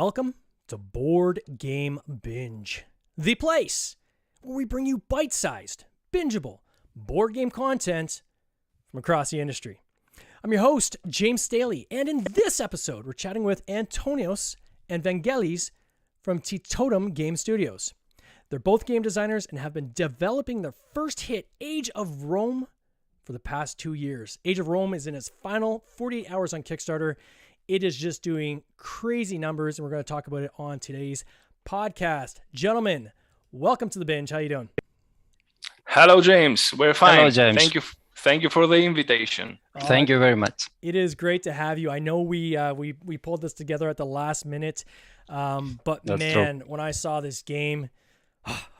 Welcome to Board Game Binge, the place where we bring you bite-sized, bingeable board game content from across the industry. I'm your host, James Staley, and in this episode, we're chatting with Antonios and Vangelis from Teetotum Game Studios. They're both game designers and have been developing their first hit, Age of Rome, for the past 2 years. Age of Rome is in its final 48 hours on Kickstarter. It is just doing crazy numbers, and we're going to talk about it on today's podcast. Gentlemen, welcome to the binge. How you doing? Hello, James. We're fine. Hello, James. Thank you for the invitation. Thank you very much. It is great to have you. I know we pulled this together at the last minute, but That's man, true. when I saw this game,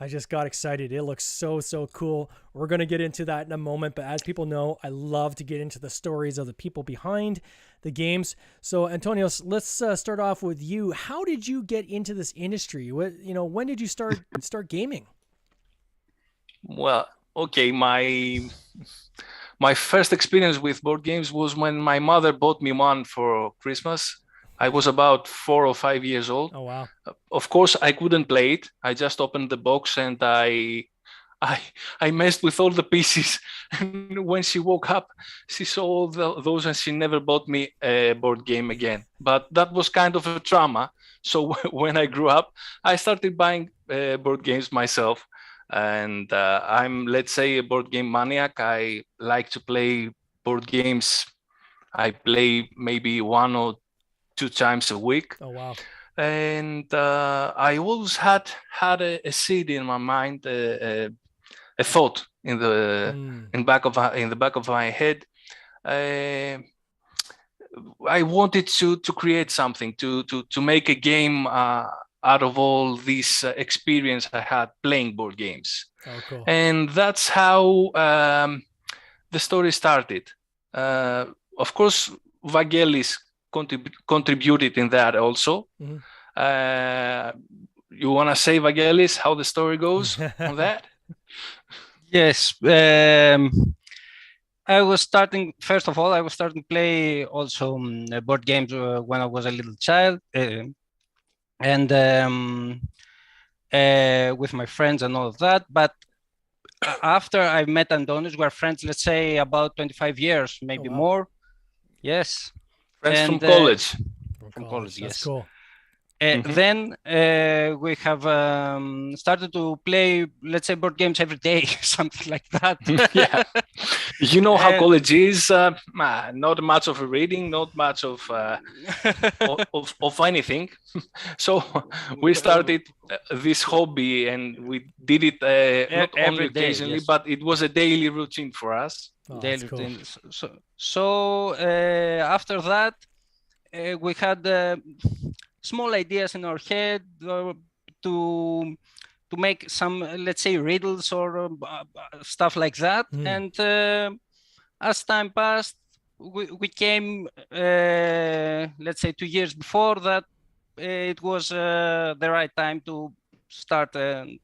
I just got excited. It looks so cool. We're going to get into that in a moment, but as people know, I love to get into the stories of the people behind the games. So, Antonios, let's start off with you. How did you get into this industry? When did you start gaming? Well, okay, my first experience with board games was when my mother bought me one for Christmas. I was about 4 or 5 years old. Oh, wow. Of course, I couldn't play it. I just opened the box and I messed with all the pieces. And when she woke up, she saw all those and she never bought me a board game again. But that was kind of a trauma. So when I grew up, I started buying board games myself. And I'm, let's say, a board game maniac. I like to play board games. I play maybe 1 or 2 times a week. Oh, wow. And I always had a seed in my mind, a thought in the back of my head. I wanted to create something, to make a game out of all this experience I had playing board games. Oh, cool. And that's how the story started. Of course, Vangelis contributed in that also. Mm-hmm. You want to say, Vangelis, how the story goes on that? Yes. I was starting to play also board games when I was a little child. And with my friends and all of that. But after I met Antonios, we were friends, let's say about 25 years, maybe more. Yes. Friends from college. From college, yes. That's cool. Then we have started to play, let's say, board games every day, something like that. Yeah. You know how college is. Not much of a reading, not much of anything. So we started this hobby and we did it not only occasionally, yes. But it was a daily routine for us. Oh, daily cool. routine. So after that, we had small ideas in our head to make some, let's say, riddles or stuff like that. And as time passed, we came, let's say 2 years before that, it was the right time to start and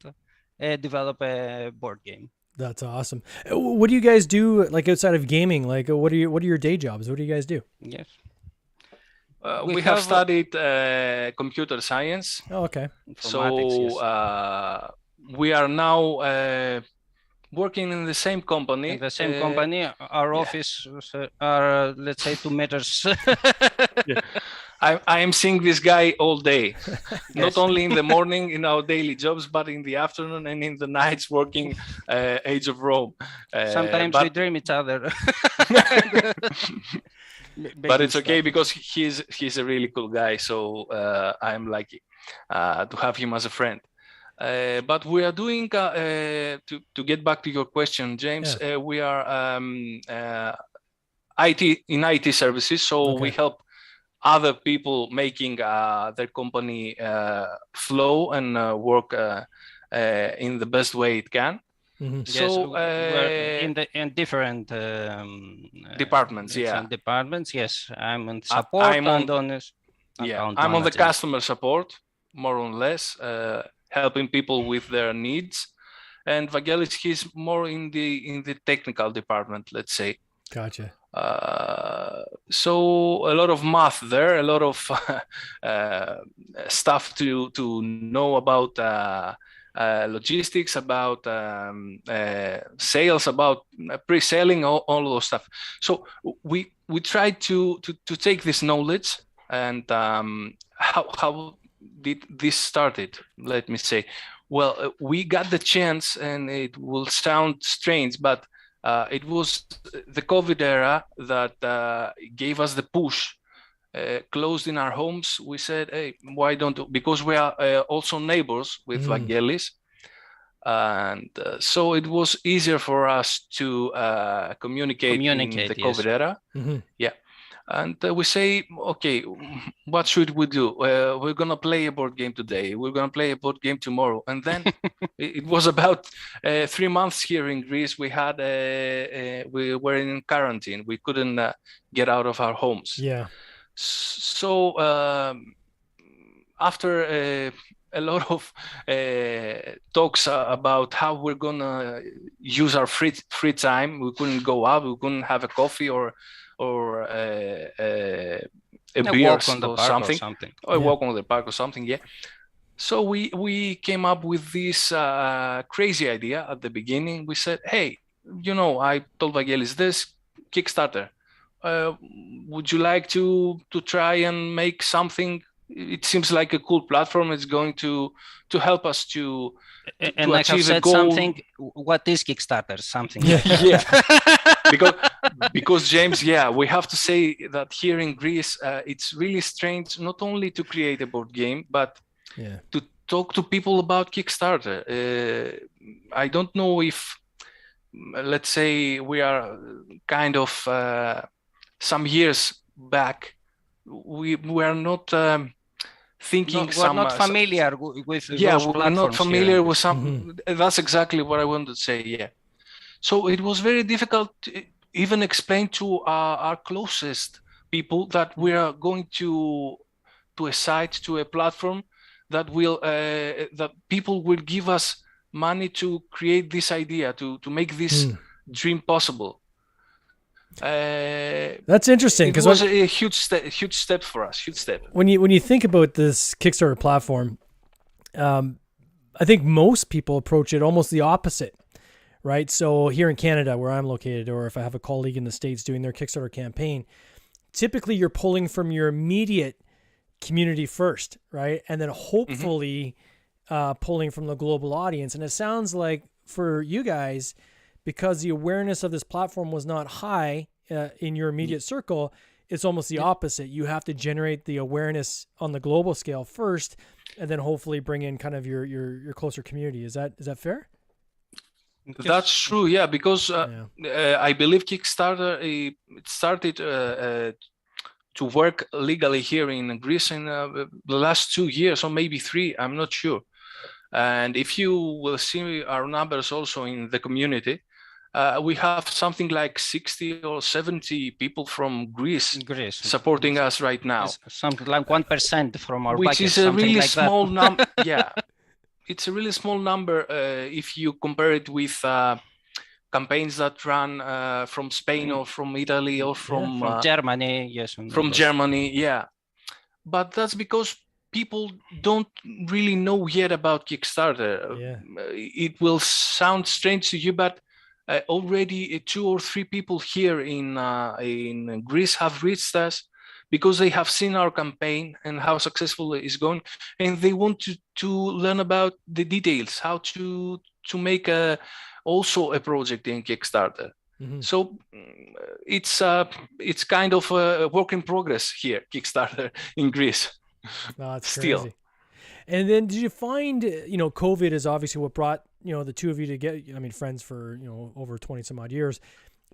develop a board game. That's awesome. What do you guys do, like, outside of gaming? Like, what are your day jobs? What do you guys do? Yes. We have studied computer science. Oh, okay. So Yes. we are now working in the same company. In the same company, our offices are, let's say, 2 meters. Yeah. I am seeing this guy all day, not only in the morning in our daily jobs, but in the afternoon and in the nights working Age of Rome. Sometimes we dream each other. But it's okay because he's a really cool guy. So I'm lucky to have him as a friend. But we are doing, to get back to your question, James, we are IT services. So we help other people making their company flow and work in the best way it can. Mm-hmm. So we're in different departments, departments. Yes, I'm on support. I'm on the customer support, more or less, helping people with their needs. And Vangelis, he's more in the technical department, let's say. Gotcha. So a lot of math there, a lot of stuff to know about logistics, about sales, about pre-selling, all those stuff. So we tried to take this knowledge and how did this started? Let me say, well, we got the chance, and it will sound strange, but it was the COVID era that gave us the push. Closed in our homes, we said, hey, why don't, because we are also neighbors with Vangelis. And so it was easier for us to communicate in the COVID era. Yeah. And we say, okay, what should we do? We're going to play a board game today. We're going to play a board game tomorrow. And then it was about 3 months here in Greece. We were in quarantine. We couldn't get out of our homes. Yeah. So after a lot of talks about how we're going to use our free time, we couldn't go out. We couldn't have a coffee or a beer walk on the or park something, or yeah. walk on the park or something. Yeah. So we came up with this crazy idea at the beginning. We said, hey, I told Vangelis this Kickstarter. Would you like to try and make something? It seems like a cool platform. It's going to help us to and I have said something. What is Kickstarter? Something. Yeah. because James, we have to say that here in Greece, it's really strange not only to create a board game, but to talk to people about Kickstarter. I don't know if, let's say, we are kind of some years back, we were not thinking. We're not familiar with those platforms. We're not familiar with some. That's exactly what I wanted to say. Yeah. So it was very difficult to even explain to our closest people that we are going to a site, to a platform that will that people will give us money to create this idea, to make this dream possible. That's interesting, because it was a huge step for us. Huge step. When you think about this Kickstarter platform, I think most people approach it almost the opposite. Right. So here in Canada, where I'm located, or if I have a colleague in the States doing their Kickstarter campaign, typically you're pulling from your immediate community first, right? And then hopefully pulling from the global audience. And it sounds like for you guys, because the awareness of this platform was not high in your immediate circle, it's almost the opposite. You have to generate the awareness on the global scale first, and then hopefully bring in kind of your closer community. Is that fair? That's true, yeah, because I believe Kickstarter it started to work legally here in Greece in the last 2 years, or maybe 3, I'm not sure. And if you will see our numbers also in the community, we have something like 60 or 70 people from Greece supporting us right now. Something like 1% from our which budget, is a really like small number. Yeah. It's a really small number if you compare it with campaigns that run from Spain or from Italy or from Germany. Yes, from Germany. Yeah, but that's because people don't really know yet about Kickstarter. It will sound strange to you, but already 2 or 3 people here in Greece have reached us, because they have seen our campaign and how successful it is going, and they want to learn about the details, how to make also a project in Kickstarter. So it's kind of a work in progress here, Kickstarter in Greece. Oh, that's still crazy. And then did you find, COVID is obviously what brought, the two of you together, friends for, over 20 some odd years.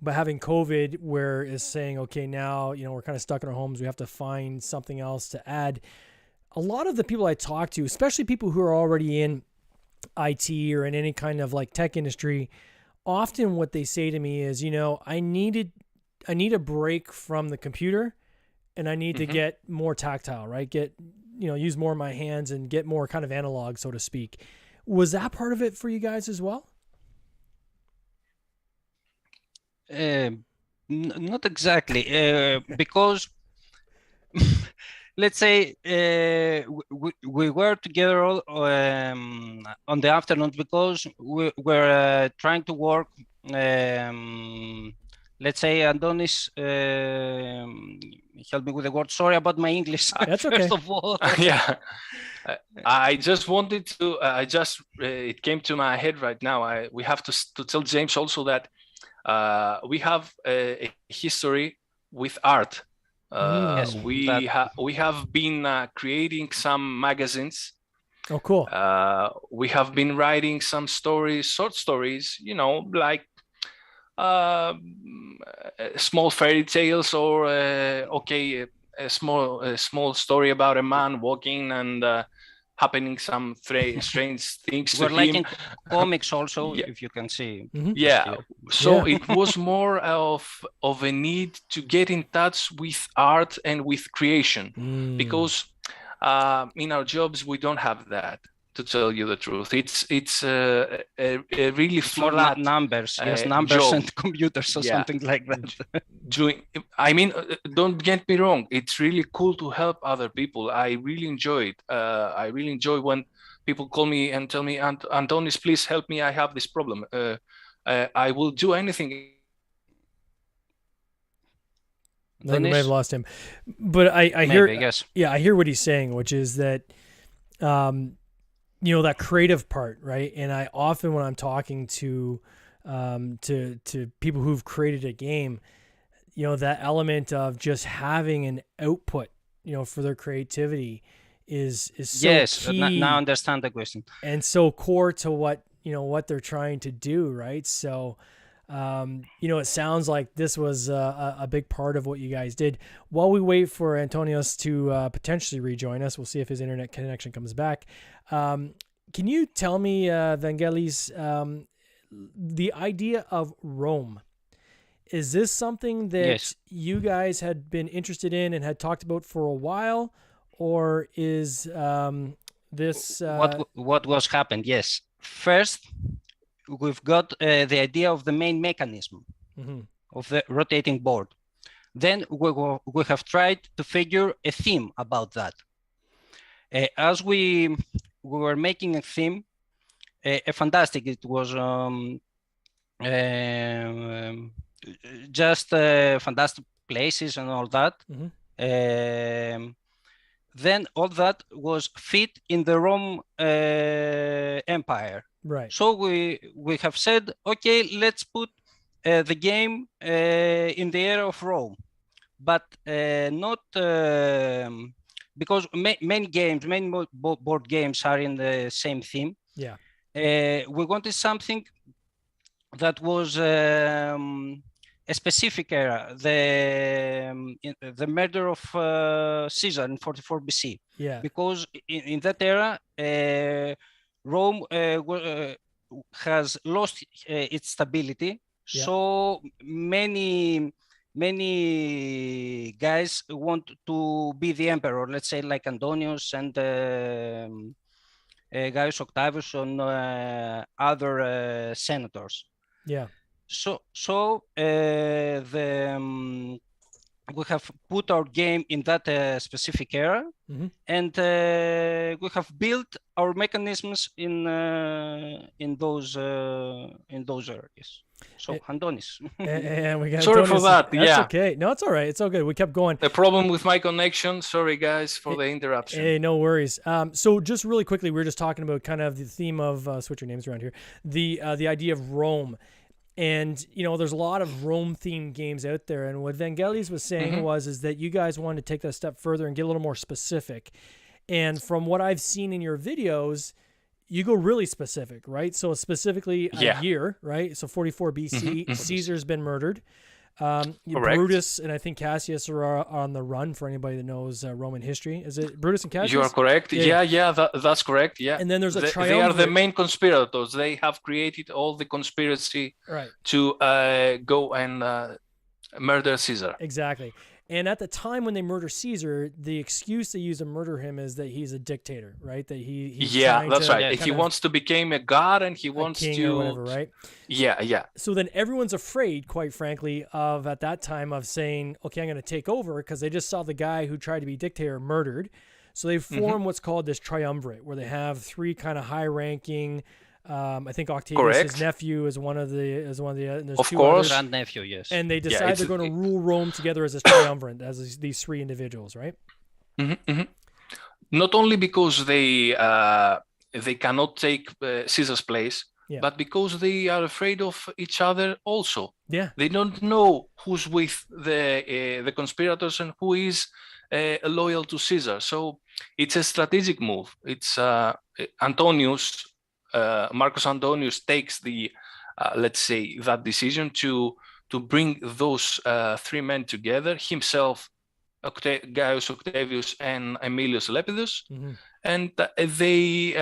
But having COVID, where it's saying, okay, now, we're kind of stuck in our homes, we have to find something else to add. A lot of the people I talk to, especially people who are already in IT or in any kind of like tech industry, often what they say to me is, I need a break from the computer, and I need to get more tactile, right? Use more of my hands and get more kind of analog, so to speak. Was that part of it for you guys as well? Not exactly, because let's say we were together on the afternoon because we were trying to work. Let's say Adonis, help me with the word. Sorry about my English. That's okay. First of all, Yeah. I just wanted to. It came to my head right now. We have to tell James also that we have a history with art. Yes, we have been creating some magazines. Oh, cool. We have been writing some stories, short stories, like small fairy tales, or a small story about a man walking and happening some strange things to we're him. liking comics also, Yeah. if you can see. Yeah. So it was more of a need to get in touch with art and with creation, because in our jobs we don't have that. To tell you the truth, it's a really flat numbers, numbers job. and computers or something like that. I mean, don't get me wrong. It's really cool to help other people. I really enjoy it. I really enjoy when people call me and tell me, Antonis, please help me. I have this problem. I will do anything. I think we may have lost him, but I hear. Yes. Yeah, I hear what he's saying, which is that. That creative part, right? And I often, when I'm talking to people who've created a game, that element of just having an output, for their creativity is so key. Now I understand the question. And so core to what they're trying to do, right? So, it sounds like this was a big part of what you guys did. While we wait for Antonios to potentially rejoin us, we'll see if his internet connection comes back. Can you tell me, Vangelis, the idea of Rome? Is this something that you guys had been interested in and had talked about for a while, or is this what was happened? Yes, first we've got the idea of the main mechanism of the rotating board. Then we have tried to figure a theme about that. As we were making a theme, fantastic. It was just fantastic places and all that. Then all that was fit in the Rome Empire. Right. So we have said, okay, let's put the game in the era of Rome, but not because many board games are in the same theme. Yeah. We wanted something that was a specific era, the murder of Caesar in 44 BC. Yeah. Because in that era, Rome has lost its stability. Yeah. So many guys want to be the emperor, let's say like Antonius and Gaius Octavius and other senators. Yeah. So we have put our game in that specific era, and we have built our mechanisms in those areas. So Antonis. And we got sorry Antonis. for that. That's okay. No, it's all right. It's all good. We kept going. A problem with my connection. Sorry, guys, for the interruption. Hey, no worries. So just really quickly, we were just talking about kind of the theme of switch your names around here. The idea of Rome. And, there's a lot of Rome-themed games out there. And what Vangelis was saying is that you guys wanted to take that a step further and get a little more specific. And from what I've seen in your videos, you go really specific, right? So specifically a year, right? So 44 BC, Caesar's been murdered. Brutus and I think Cassius are on the run, for anybody that knows Roman history. Is it Brutus and Cassius? You are correct. Yeah, that's correct. Yeah. And then there's They are the main conspirators. They have created all the conspiracy to go and murder Caesar. Exactly. And at the time when they murder Caesar, the excuse they use to murder him is that he's a dictator, right? That he's Yeah, that's right. kind He of wants to become a god, and he a wants king to or whatever, right? Yeah. So then everyone's afraid, quite frankly, of at that time of saying, okay, I'm going to take over, because they just saw the guy who tried to be dictator murdered. So they form what's called this triumvirate, where they have three kind of high-ranking. I think Octavius, his nephew, is one of the. And there's Of two course. others. Grandnephew, yes. And they decide they're going to rule Rome together as a triumvirate, as these three individuals, right? Not only because they cannot take Caesar's place, but because they are afraid of each other also. Yeah. They don't know who's with the conspirators and who is loyal to Caesar. So it's a strategic move. It's Marcus Antonius takes the, let's say, that decision to bring those three men together, himself, Gaius Octavius, and Aemilius Lepidus, and they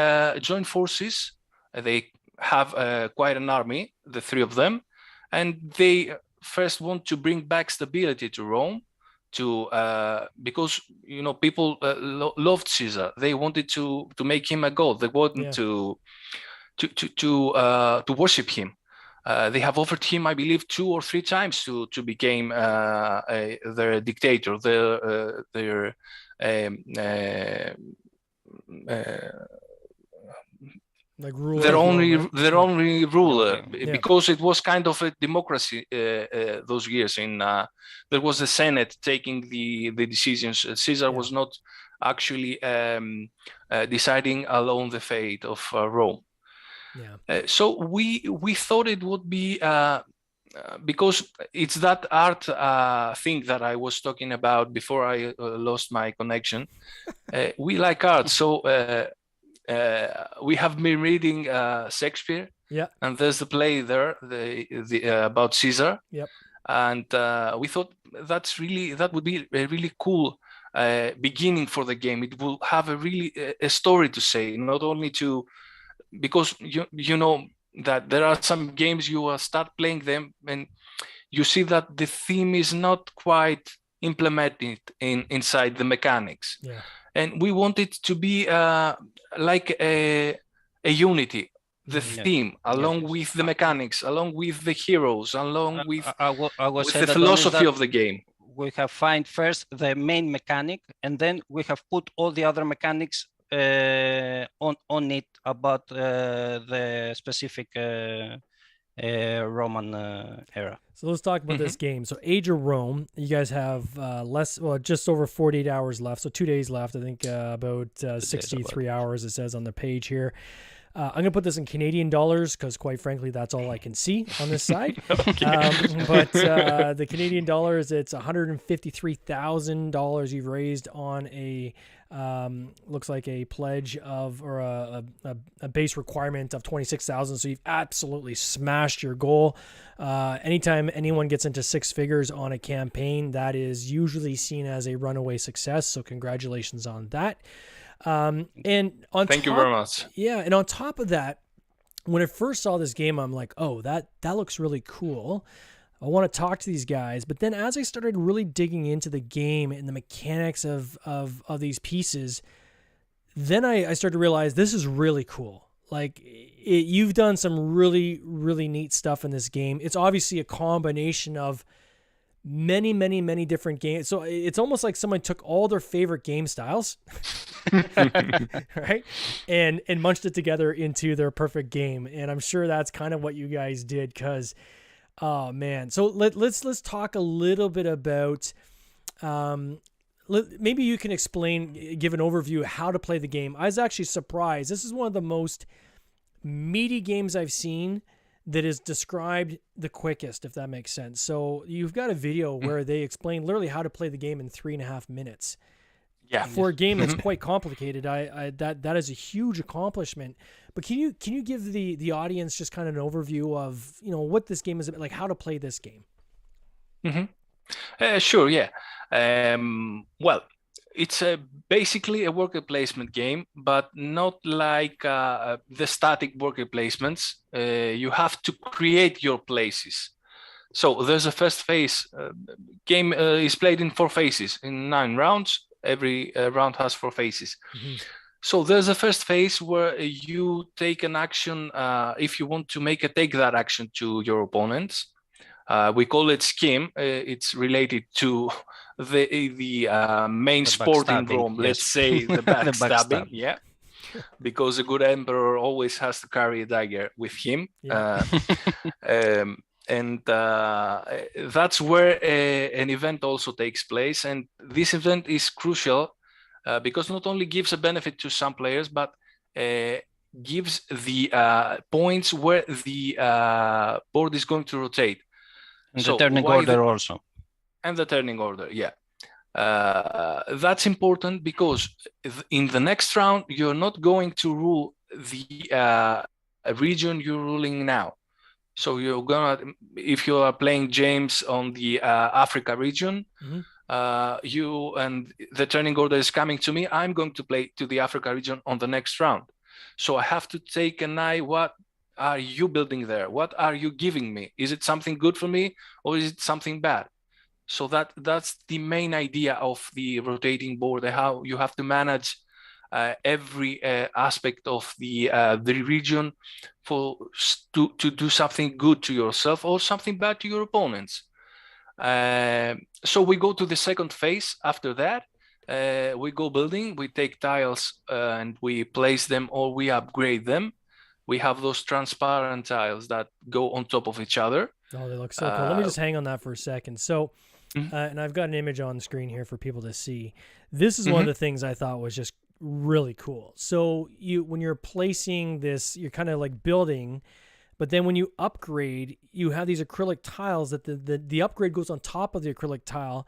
join forces. They have quite an army, the three of them, and they first want to bring back stability to Rome, because people loved Caesar. They wanted to make him a god. They wanted to worship him. They have offered him, I believe, 2 or 3 times to become their dictator, their like ruler, their only ruler, because it was kind of a democracy those years. There was the Senate taking the decisions. Caesar was not actually deciding alone the fate of Rome. So we thought it would be because it's that art thing that I was talking about before I lost my connection. We like art, so we have been reading Shakespeare, and there's the play there, about Caesar, and we thought that would be a really cool beginning for the game. It will have a story to say, not only because you know that there are some games you will start playing them and you see that the theme is not quite implemented inside the mechanics. And we want it to be like a unity, the theme, along with the mechanics, along with the heroes, along with the philosophy of the game. We have find first the main mechanic, and then we have put all the other mechanics on it about the specific Roman era. So let's talk about this game. So Age of Rome, you guys have just over 48 hours left. So 2 days left. I think about 63 hours, it says on the page here. I'm going to put this in Canadian dollars because, quite frankly, that's all I can see on this side. But the Canadian dollars, it's $153,000 you've raised on looks like a pledge of, or a base requirement of 26,000. So you've absolutely smashed your goal. Anytime anyone gets into 6 figures on a campaign, that is usually seen as a runaway success. So congratulations on that. And thank you very much. Yeah, and on top of that, when I first saw this game, I'm like, oh, that looks really cool. I want to talk to these guys. But then as I started really digging into the game and the mechanics of these pieces, then I started to realize this is really cool. Like, you've done some really, really neat stuff in this game. It's obviously a combination of many, many, many different games. So it's almost like someone took all their favorite game styles, right, and munched it together into their perfect game. And I'm sure that's kind of what you guys did, because, oh man. So let's talk a little bit about. Maybe you can give an overview of how to play the game. I was actually surprised. This is one of the most meaty games I've seen that is described the quickest, if that makes sense. So you've got a video where they explain literally how to play the game in 3.5 minutes. Yeah. For a game that's quite complicated, that is a huge accomplishment. But can you give the audience just kind of an overview of what this game is about, like how to play this game? Sure. Yeah. Well, it's basically a worker placement game, but not like the static worker placements. You have to create your places. So there's a first phase. Game is played in 4 phases, in 9 rounds. Every round has 4 phases. So there's a first phase where you take an action if you want to take that action to your opponents. We call it scheme. It's related to the main sport in Rome. Yes. Let's say the backstabbing. Backstab. Yeah, because a good emperor always has to carry a dagger with him. Yeah. And that's where an event also takes place. And this event is crucial because not only gives a benefit to some players, but gives the points where the board is going to rotate. And the turning order also. And the turning order, yeah. That's important because in the next round, you're not going to rule the region you're ruling now. So you're gonna, if you are playing James on the Africa region, you and the turning order is coming to me, I'm going to play to the Africa region on the next round. So I have to take an eye, what are you building there? What are you giving me? Is it something good for me or is it something bad? So that's the main idea of the rotating board, how you have to manage every aspect of the region to do something good to yourself or something bad to your opponents. So we go to the second phase. After that, we go building, we take tiles and we place them or we upgrade them. We have those transparent tiles that go on top of each other. Oh, they look so cool. Let me just hang on that for a second. So, and I've got an image on the screen here for people to see. This is one of the things I thought was just really cool. So when you're placing this, you're kind of like building, but then when you upgrade, you have these acrylic tiles that the upgrade goes on top of the acrylic tile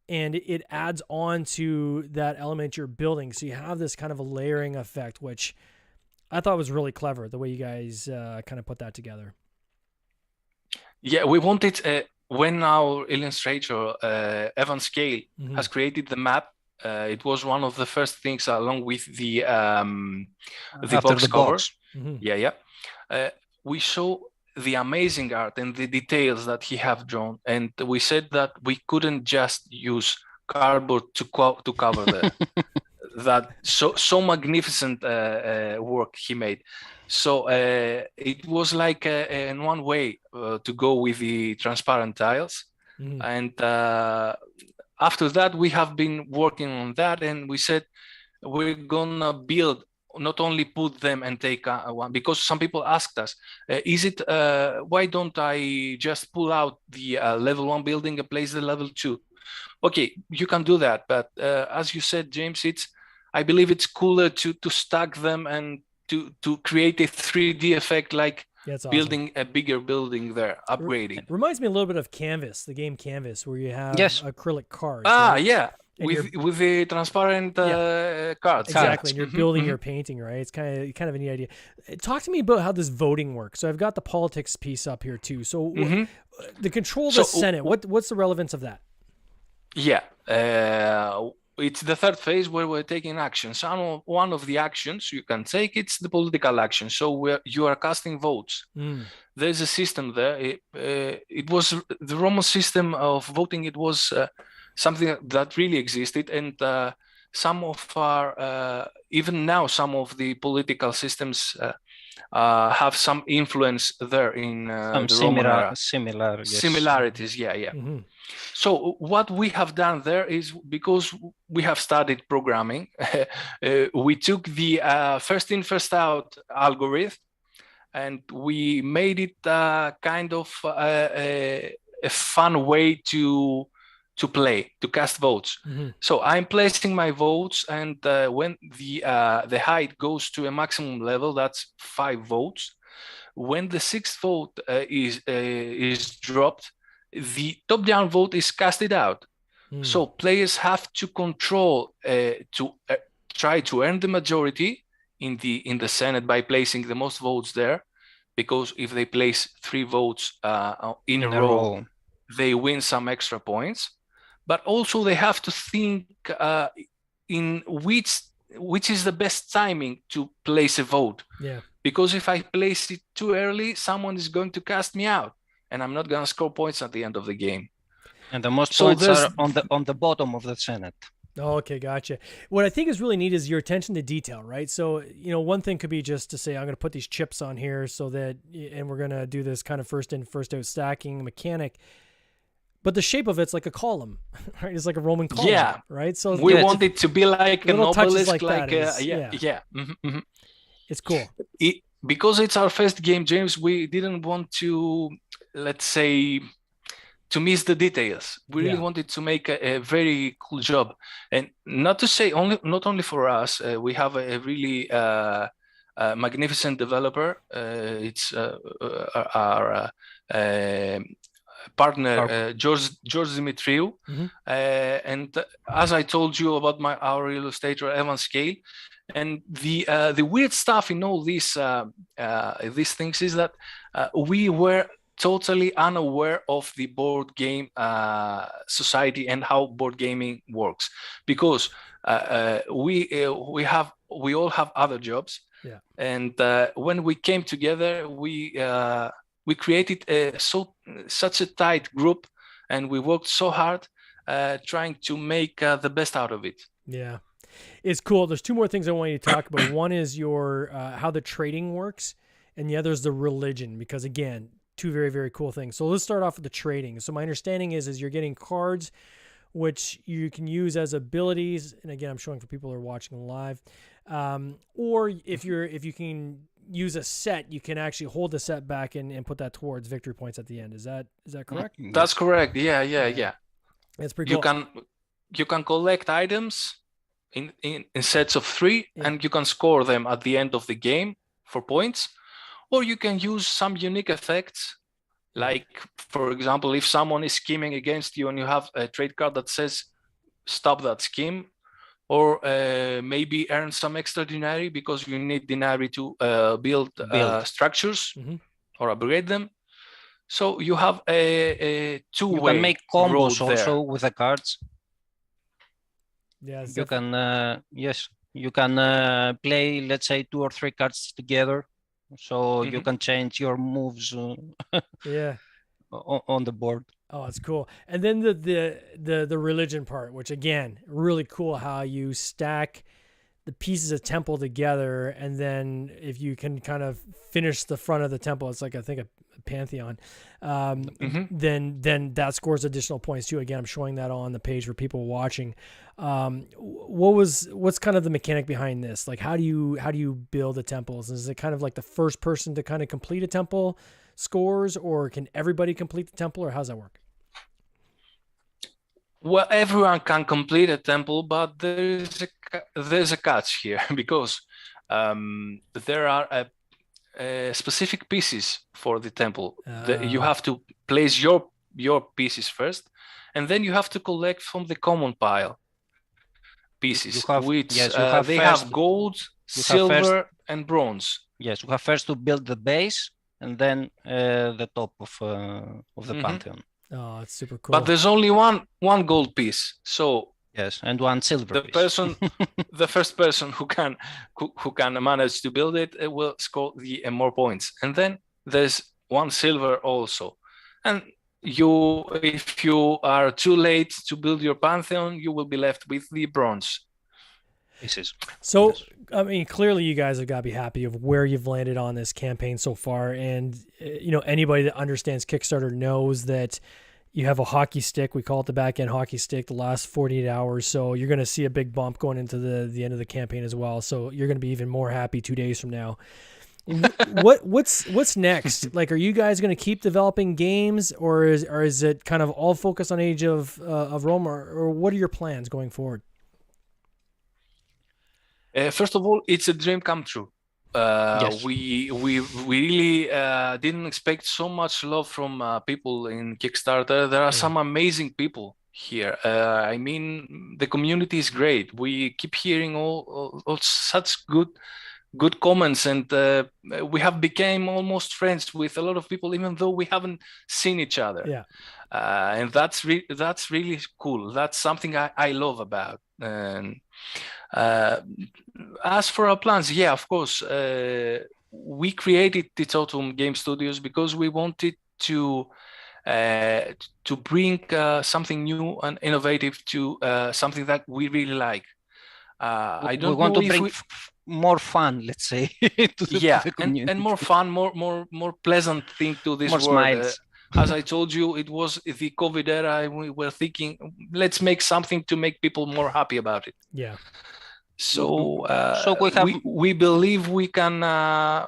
and it adds on to that element you're building. So you have this kind of a layering effect, which I thought was really clever, the way you guys kind of put that together. Yeah, we wanted, when our illustrator, Evan Scale, has created the map, it was one of the first things along with the box cover. Yeah. We saw the amazing art and the details that he have drawn. And we said that we couldn't just use cardboard to cover that so magnificent work he made. So it was like in one way to go with the transparent tiles. And after that, we have been working on that, and we said we're gonna build, not only put them and take one, because some people asked us, why don't I just pull out the level 1 building and place the level 2? Okay, you can do that, but as you said, James, I believe it's cooler to stack them and to create a 3D effect, like building a bigger building there, upgrading. It reminds me a little bit of Canvas, the game Canvas, where you have acrylic cards. Yeah, with the transparent cards. Exactly, and you're building your painting, right? It's kind of a neat idea. Talk to me about how this voting works. So I've got the politics piece up here too. So the control of the Senate, what's the relevance of that? Yeah, it's the third phase where we're taking action. One of the actions you can take, it's the political action. So you are casting votes. There's a system there. It was the Roman system of voting. It was something that really existed, and some of our even now some of the political systems have some influence there in the Roman era. Similarities. Yeah. So what we have done there is, because we have studied programming, we took the first in, first out algorithm, and we made it kind of a fun way to play, to cast votes. So I'm placing my votes, and when the height goes to a maximum level, that's 5 votes. When the 6th vote is dropped, the top-down vote is casted out. So players have to control to try to earn the majority in the Senate by placing the most votes there, because if they place 3 votes in a row, they win some extra points. But also they have to think in which is the best timing to place a vote. Yeah. Because if I place it too early, someone is going to cast me out. and I'm not gonna score points at the end of the game. And the most So points there's- are on the bottom of the Senate. Oh, okay, gotcha. What I think is really neat is your attention to detail, right? So, one thing could be just to say, I'm going to put these chips on here so that, and we're going to do this kind of first in, first out stacking mechanic. But the shape of it's like a column, right? It's like a Roman column, Yeah. right? So We Yeah, want it to be like an little touches obelisk, like that is- yeah. it's cool. Because it's our first game, James, we didn't want to, let's say, to miss the details. We really Yeah. wanted to make a very cool job, and not to say not only for us. We have a really magnificent developer. It's our partner, George Dimitriou. Mhm. And as I told you about our illustrator Evan Scale, and the weird stuff in all these things is that we were totally unaware of the board game society and how board gaming works, because we all have other jobs. Yeah. And when we came together, we created such a tight group, and we worked so hard trying to make the best out of it. Yeah. It's cool. There's two more things I want you to talk about. One is your how the trading works, and the other is the religion, because again, two very, very cool things. So let's start off with the trading. So my understanding is you're getting cards which you can use as abilities, and again, I'm showing for people who are watching live. Or if you can use a set, you can actually hold the set back and put that towards victory points at the end. Is that correct? That's correct. Yeah. That's pretty cool. You can collect items in sets of 3, and you can score them at the end of the game for points, or you can use some unique effects. Like, for example, if someone is scheming against you and you have a trade card that says stop that scheme, or maybe earn some extra dinari because you need dinari to build. Structures or upgrade them. So you have a two-way. You can make combos road also there. with the cards. Yes. You can you can play, let's say, 2 or 3 cards together, so you can change your moves Yeah. on the board. Oh, it's cool. And then the religion part, which again, really cool how you stack the pieces of temple together, and then if you can kind of finish the front of the temple, it's like, I think, a pantheon, then that scores additional points too. Again, I'm showing that on the page for people watching. What's kind of the mechanic behind this? Like, how do you build the temples? Is it kind of like the first person to kind of complete a temple scores, or can everybody complete the temple, or how's that work? Well, everyone can complete a temple, but there's a catch here because there are specific pieces for the temple. You have to place your pieces first, and then you have to collect from the common pile pieces, they have gold, silver, and bronze. Yes, you have first to build the base, and then the top of the pantheon. Oh, it's super cool. But there's only one gold piece, so yes, and 1 silver piece. The first person who can manage to build it will score more points, and then there's 1 silver also. And if you are too late to build your pantheon, you will be left with the bronze pieces. So, I mean, clearly you guys have got to be happy of where you've landed on this campaign so far. And, anybody that understands Kickstarter knows that you have a hockey stick. We call it the back end hockey stick, the last 48 hours. So you're going to see a big bump going into the end of the campaign as well. So you're going to be even more happy 2 days from now. What's next? Like, are you guys going to keep developing games, or is it kind of all focused on Age of Rome, or what are your plans going forward? First of all, it's a dream come true. Yes. We really didn't expect so much love from people in Kickstarter. There are some amazing people here. I mean, the community is great. We keep hearing all such good comments, and we have become almost friends with a lot of people, even though we haven't seen each other. Yeah. And that's really cool. That's something I love about. And as for our plans, of course, we created Teetotum Game Studios because we wanted to bring something new and innovative to something that we really like. I don't we want know to if bring more fun, let's say, to the community. and more fun, more pleasant thing to this More world. smiles. As I told you, it was the COVID era, and we were thinking, let's make something to make people more happy about it. Yeah. So, So we believe we can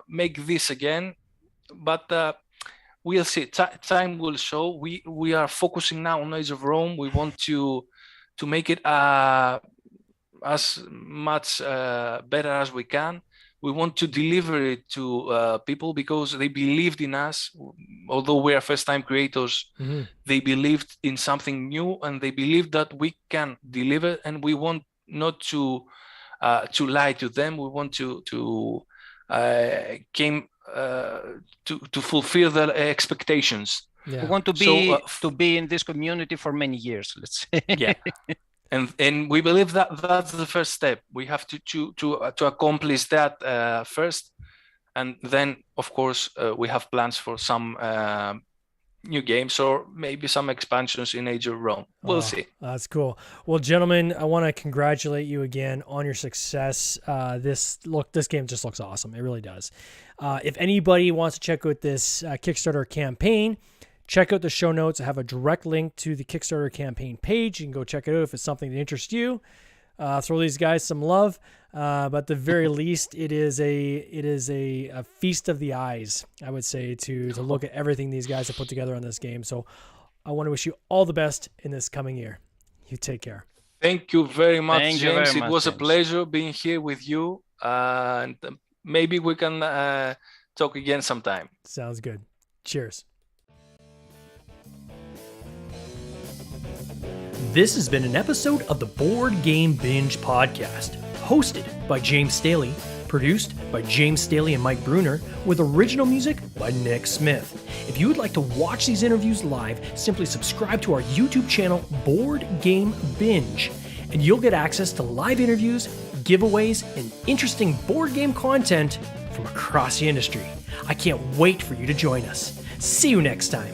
make this again, but we'll see. Time will show. We are focusing now on Age of Rome. We want to make it as much better as we can. We want to deliver it to people because they believed in us. Although we are first-time creators, they believed in something new, and they believed that we can deliver. And we want not to lie to them. We want to fulfill their expectations. Yeah. We want to be in this community for many years, let's say. Yeah. And we believe that that's the first step. We have to accomplish that first, and then of course we have plans for some new games or maybe some expansions in Age of Rome. We'll see. That's cool. Well, gentlemen, I want to congratulate you again on your success. This game just looks awesome. It really does. If anybody wants to check out this Kickstarter campaign, check out the show notes. I have a direct link to the Kickstarter campaign page. You can go check it out if it's something that interests you. Throw these guys some love. But at the very least, it is a feast of the eyes, I would say, to look at everything these guys have put together on this game. So I want to wish you all the best in this coming year. You take care. Thank you very much, Thank you James. very much, It was James. a pleasure being here with you. And maybe we can talk again sometime. Sounds good. Cheers. This has been an episode of the Board Game Binge podcast, hosted by James Staley, produced by James Staley and Mike Bruner, with original music by Nick Smith. If you would like to watch these interviews live, simply subscribe to our YouTube channel, Board Game Binge, and you'll get access to live interviews, giveaways, and interesting board game content from across the industry. I can't wait for you to join us. See you next time.